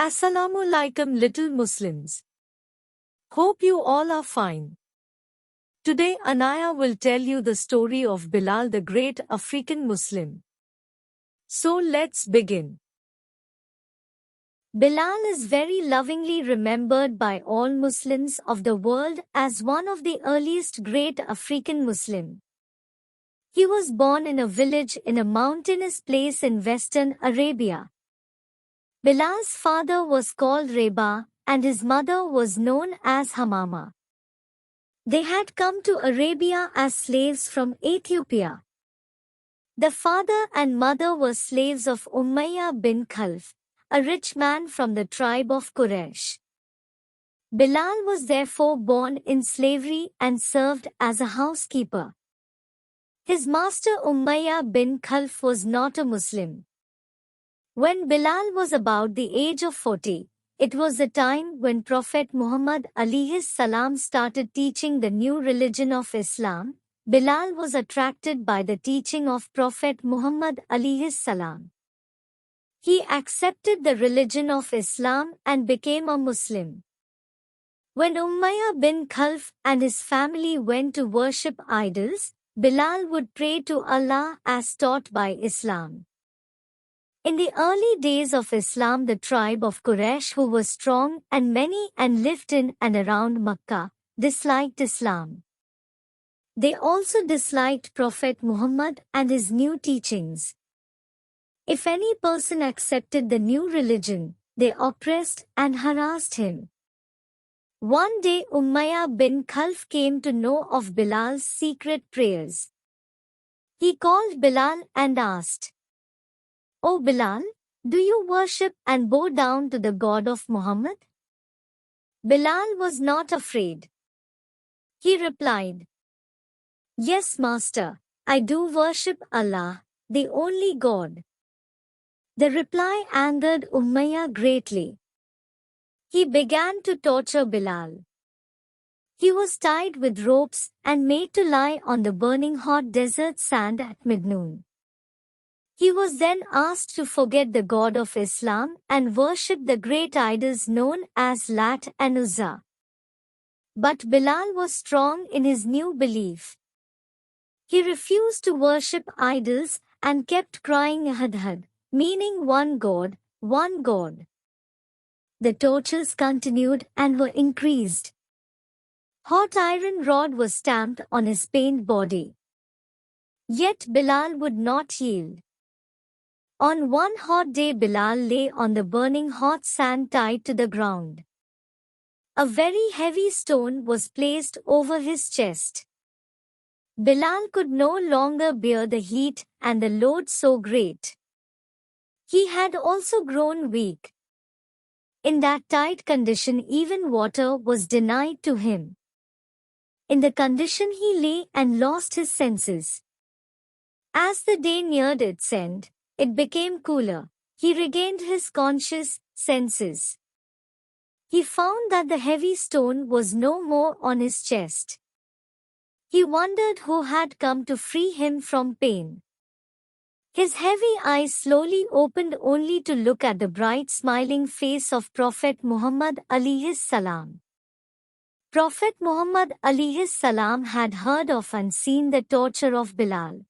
Assalamu alaikum little Muslims. Hope you all are fine. Today Anaya will tell you the story of Bilal, the great African Muslim. So let's begin. Bilal is very lovingly remembered by all Muslims of the world as one of the earliest great African Muslim. He was born in a village in a mountainous place in western Arabia. Bilal's father was called Reba, and his mother was known as Hamama. They had come to Arabia as slaves from Ethiopia. The father and mother were slaves of Umayya bin Khalf, a rich man from the tribe of Quraysh. Bilal was therefore born in slavery and served as a housekeeper. His master Umayya bin Khalf was not a Muslim. When Bilal was about the age of 40, it was the time when Prophet Muhammad alayhis salam started teaching the new religion of Islam. Bilal was attracted by the teaching of Prophet Muhammad alayhis salam. He accepted the religion of Islam and became a Muslim. When Umayya bin Khalf and his family went to worship idols, Bilal would pray to Allah as taught by Islam. In the early days of Islam, the tribe of Quraysh, who were strong and many and lived in and around Makkah, disliked Islam. They also disliked Prophet Muhammad and his new teachings. If any person accepted the new religion, they oppressed and harassed him. One day Umayya bin Khalf came to know of Bilal's secret prayers. He called Bilal and asked, "O Bilal, do you worship and bow down to the God of Muhammad?" Bilal was not afraid. He replied, "Yes, Master, I do worship Allah, the only God." The reply angered Umayya greatly. He began to torture Bilal. He was tied with ropes and made to lie on the burning hot desert sand at midnoon. He was then asked to forget the God of Islam and worship the great idols known as Lat and Uzza. But Bilal was strong in his new belief. He refused to worship idols and kept crying Ahad, meaning one God, one God. The tortures continued and were increased. Hot iron rod was stamped on his pained body. Yet Bilal would not yield. On one hot day Bilal lay on the burning hot sand tied to the ground. A very heavy stone was placed over his chest. Bilal could no longer bear the heat and the load so great. He had also grown weak. In that tight condition even water was denied to him. In the condition he lay and lost his senses. As the day neared its end, it became cooler. He regained his conscious senses. He found that the heavy stone was no more on his chest. He wondered who had come to free him from pain. His heavy eyes slowly opened only to look at the bright smiling face of Prophet Muhammad alayhis salam. Prophet Muhammad alayhis salam had heard of and seen the torture of Bilal.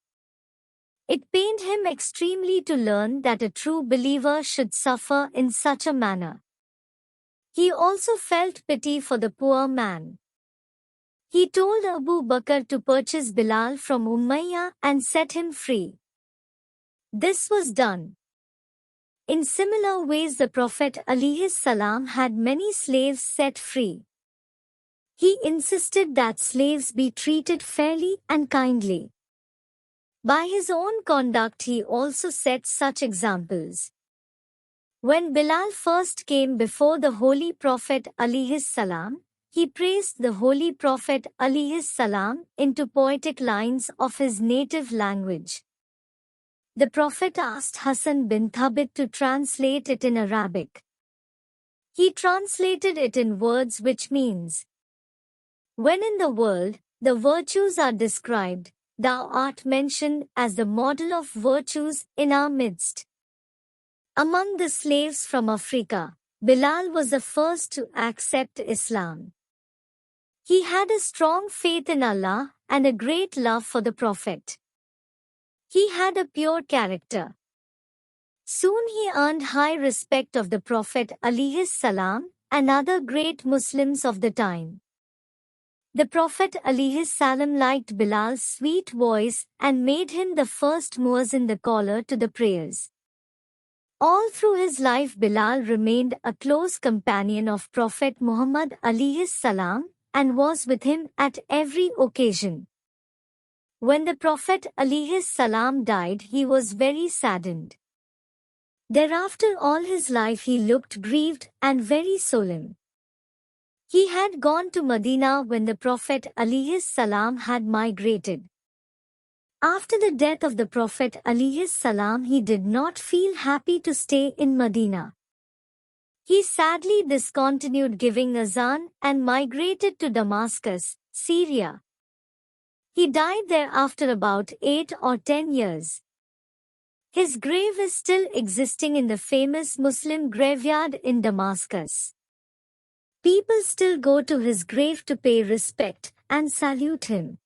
It pained him extremely to learn that a true believer should suffer in such a manner. He also felt pity for the poor man. He told Abu Bakr to purchase Bilal from Umayya and set him free. This was done. In similar ways the Prophet alayhis salam had many slaves set free. He insisted that slaves be treated fairly and kindly. By his own conduct he also set such examples. When Bilal first came before the Holy Prophet alayhis salam, he praised the Holy Prophet alayhis salam into poetic lines of his native language. The Prophet asked Hassan bin Thabit to translate it in Arabic. He translated it in words which means, "When in the world, the virtues are described, thou art mentioned as the model of virtues in our midst." Among the slaves from Africa, Bilal was the first to accept Islam. He had a strong faith in Allah and a great love for the Prophet. He had a pure character. Soon he earned high respect of the Prophet alayhi salam and other great Muslims of the time. The Prophet alayhi salam liked Bilal's sweet voice and made him the first muezzin, the caller to the prayers. All through his life Bilal remained a close companion of Prophet Muhammad alayhi salam and was with him at every occasion. When the Prophet alayhi salam died, he was very saddened. Thereafter all his life he looked grieved and very solemn. He had gone to Medina when the Prophet alayhi salam had migrated. After the death of the Prophet alayhi salam, he did not feel happy to stay in Medina. He sadly discontinued giving azan and migrated to Damascus, Syria. He died there after about 8 or 10 years. His grave is still existing in the famous Muslim graveyard in Damascus. People still go to his grave to pay respect and salute him.